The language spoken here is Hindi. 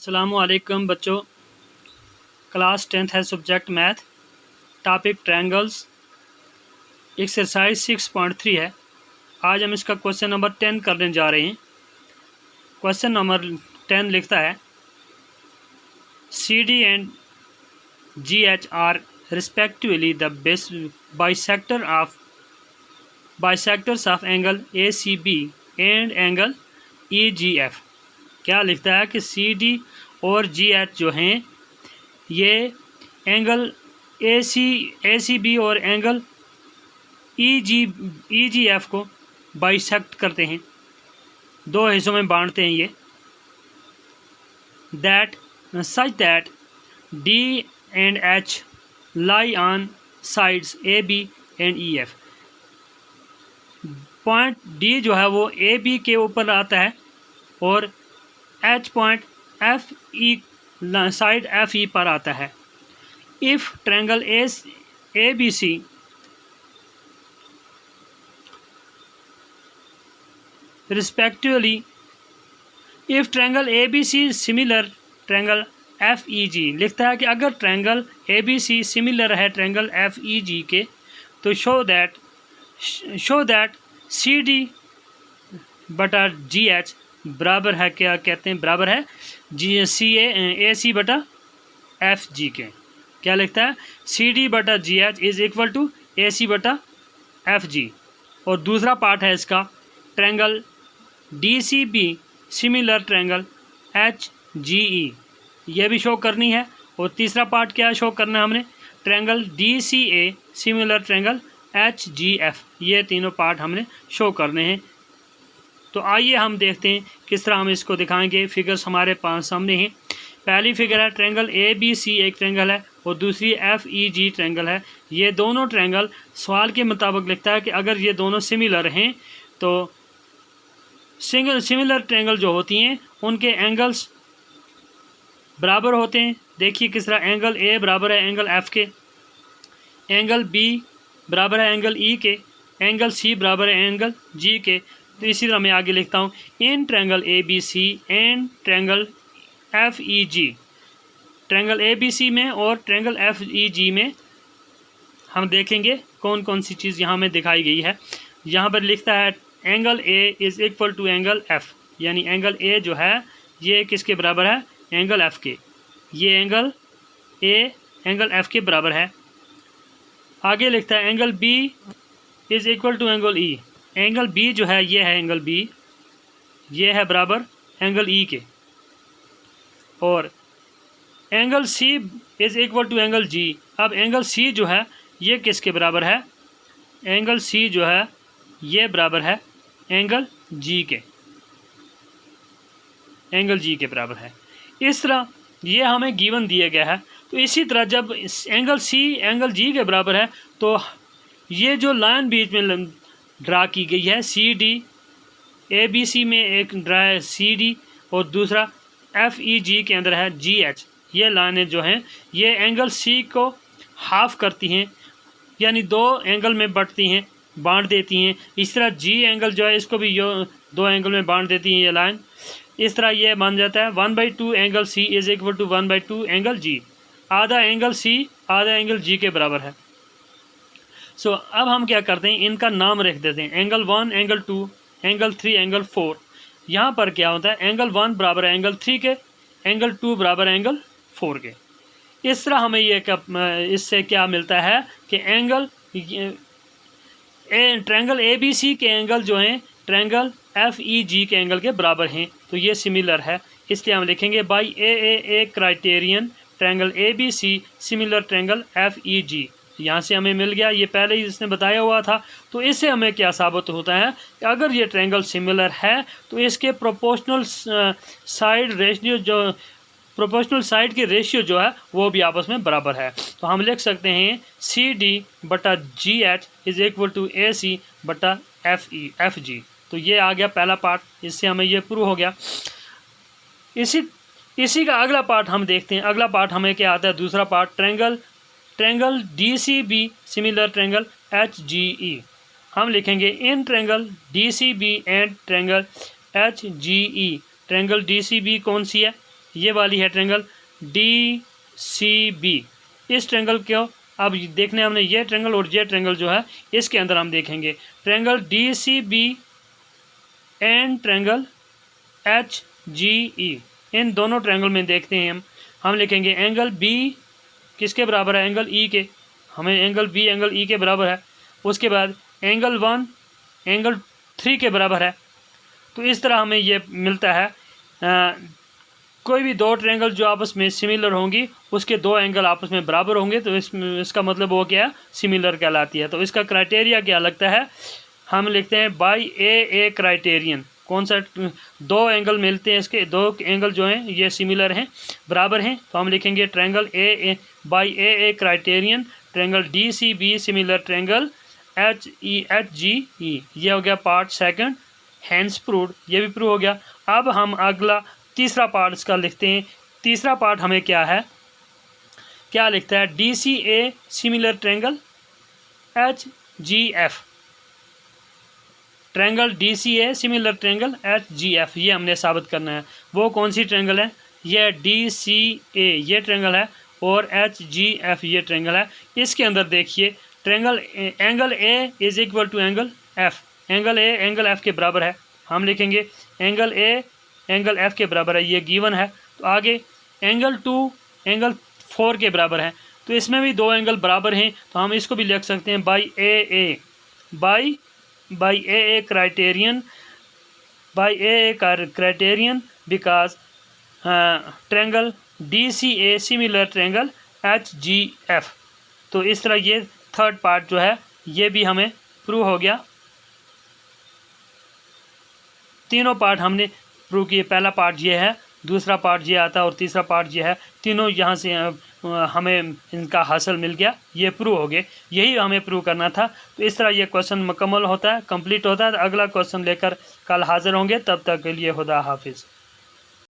अस्सलामुअलैकुम बच्चों, क्लास 10th है subject math, topic triangles, exercise 6.3 है। आज हम इसका क्वेश्चन नंबर 10 करने जा रहे हैं। क्वेश्चन नंबर 10 लिखता है CD and GH are respectively the bisectors of angle ACB and angle EGF। क्या लिखता है कि CD और GH जो हैं ये एंगल ACB और एंगल EGF को बाइसेक्ट करते हैं, दो हिस्सों में बांटते हैं ये। Such that D and H lie on sides AB and EF। Point D जो है वो AB के ऊपर आता है और H point FE side FE पर आता है। If triangle ABC respectively if triangle ABC similar triangle FEG। लिखता है कि अगर ट्रायंगल ABC सिमिलर है ट्रायंगल FEG के तो शो दैट CD बटा GH बराबर है, क्या कहते हैं, बराबर है AC बटा FG के। क्या लिखता है, CD बटा GH is equal to AC बटा FG। और दूसरा पार्ट है इसका, triangle DCB similar triangle HGE, ये भी शो करनी है। और तीसरा पार्ट क्या शो करना है हमने, triangle DCA similar triangle HGF। ये तीनों पार्ट हमने शो करने हैं। तो आइए हम देखते हैं किस तरह हम इसको दिखाएंगे। फिगर्स हमारे पास सामने हैं। पहली फिगर है ट्रायंगल ABC एक ट्रायंगल है और दूसरी FEG ट्रायंगल है। ये दोनों ट्रायंगल सवाल के मुताबिक लिखता है कि अगर ये दोनों सिमिलर हैं तो सिमिलर ट्रायंगल जो होती हैं उनके एंगल्स बराबर होते हैं। देखिए किस तरह, एंगल A बराबर है एंगल F के, एंगल B बराबर है एंगल E के, एंगल C बराबर है एंगल G के। तो इसी तरह मैं आगे लिखता हूँ, in triangle ABC and triangle FEG। Triangle ABC में और ट्रायंगल FEG में हम देखेंगे कौन कौन सी चीज़ यहाँ में दिखाई गई है। यहाँ पर लिखता है angle A is equal to angle F, यानी एंगल A जो है ये किसके बराबर है, एंगल F के। ये एंगल A एंगल F के बराबर है। आगे लिखता है angle B is equal to angle E। Angle B जो है ये है एंगल B, ये है बराबर एंगल E के। और angle C is equal to angle G। अब एंगल C जो है ये किसके बराबर है, एंगल C जो है ये बराबर है एंगल G के, एंगल G के बराबर है। इस तरह ये हमें गिवन दिया गया है। तो इसी तरह जब एंगल C एंगल G के बराबर है तो ये जो लाइन बीच में ड्रा की गई है, CD ABC में एक ड्रा है CD और दूसरा FEG के अंदर है GH। ये लाइनें जो हैं ये एंगल C को हाफ करती हैं, यानी दो एंगल में बांट देती हैं। इस तरह G एंगल जो है इसको भी दो एंगल में बांट देती हैं ये लाइन। इस तरह ये बन जाता है 1/2 angle C is equal to 1/2 angle G। आधा एंगल C आधा एंगल G के बराबर है। सो अब हम क्या करते हैं, इनका नाम रख देते हैं, एंगल 1 एंगल 2 एंगल 3 एंगल 4। यहाँ पर क्या होता है, एंगल 1 बराबर है एंगल 3 के, एंगल 2 बराबर है एंगल 4 के। इस तरह हमें ये इससे क्या मिलता है कि ट्रायंगल ABC के एंगल जो हैं ट्रायंगल FEG के एंगल के बराबर हैं। तो ये सिमिलर है, इसलिए हम लिखेंगे by AAA criterion triangle ABC similar triangle FEG। यहाँ से हमें मिल गया, ये पहले ही इसने बताया हुआ था। तो इससे हमें क्या साबित होता है कि अगर ये ट्रायंगल सिमिलर है तो इसके प्रोपोर्शनल साइड के रेशियो जो है वो भी आपस में बराबर है। तो हम लिख सकते हैं CD बटा GH is equal to AC बटा FG। तो ये आ गया पहला पार्ट, इससे हमें ये प्रूव हो गया। इसी का अगला पार्ट हम देखते हैं। अगला पार्ट हमें क्या आता है, दूसरा part, triangle DCB similar triangle HGE। हम लिखेंगे in triangle DCB and triangle HGE। Triangle DCB कौन सी है, ये वाली है ट्रेंगल DCB। इस ट्रेंगल को अब देखने हमने ये ट्रेंगल और ये ट्रेंगल जो है इसके अंदर हम देखेंगे triangle DCB and triangle HGE। इन दोनों ट्रेंगल में देखते हैं हम लिखेंगे एंगल B किसके बराबर है, एंगल E के। हमें एंगल B एंगल E के बराबर है। उसके बाद एंगल 1 एंगल 3 के बराबर है। तो इस तरह हमें ये मिलता है कोई भी दो ट्रायंगल जो आपस में सिमिलर होंगी उसके दो एंगल आपस में बराबर होंगे तो इसका मतलब वो क्या है, सिमिलर कहलाती है। तो इसका क्राइटेरिया क्या लगता है, हम लिखते हैं बाई ए क्राइटेरियन। कौन सा, दो एंगल मिलते हैं, इसके दो एंगल जो हैं ये सिमिलर हैं, बराबर हैं, तो हम लिखेंगे triangle A by A criterion triangle DCB similar triangle HGE। ये हो गया पार्ट सेकंड, हैंस प्रूव्ड, ये भी प्रूव हो गया। अब हम अगला तीसरा पार्ट इसका लिखते हैं। तीसरा पार्ट हमें क्या है, क्या लिखता है, DCA similar triangle HGF, triangle DCA similar triangle HGF, ये हमने साबित करना है। वो कौन सी ट्रायंगल है, ये DCA ये ट्रायंगल है और HGF ये ट्रायंगल है। इसके अंदर देखिए triangle angle A is equal to angle F, angle A angle F के बराबर है। हम लिखेंगे एंगल A एंगल F के बराबर है, ये गिवन है। तो आगे एंगल 2 एंगल 4 के बराबर है, तो इसमें भी दो एंगल बराबर हैं, तो हम इसको भी लिख सकते हैं by A criterion, by A criterion because triangle DCA similar triangle HGF। तो इस तरह ये थर्ड पार्ट जो है ये भी हमें प्रूव हो गया। तीनों पार्ट हमने प्रूव किए, पहला पार्ट ये है, दूसरा पार्ट ये आता है और तीसरा पार्ट ये है। तीनों यहाँ से हमें इनका हासिल मिल गया, ये प्रूव हो गए। यही हमें प्रूव करना था। तो इस तरह ये क्वेश्चन मुकम्मल होता है, कंप्लीट होता है। अगला क्वेश्चन लेकर कल हाजिर होंगे, तब तक के लिए खुदा हाफिज़।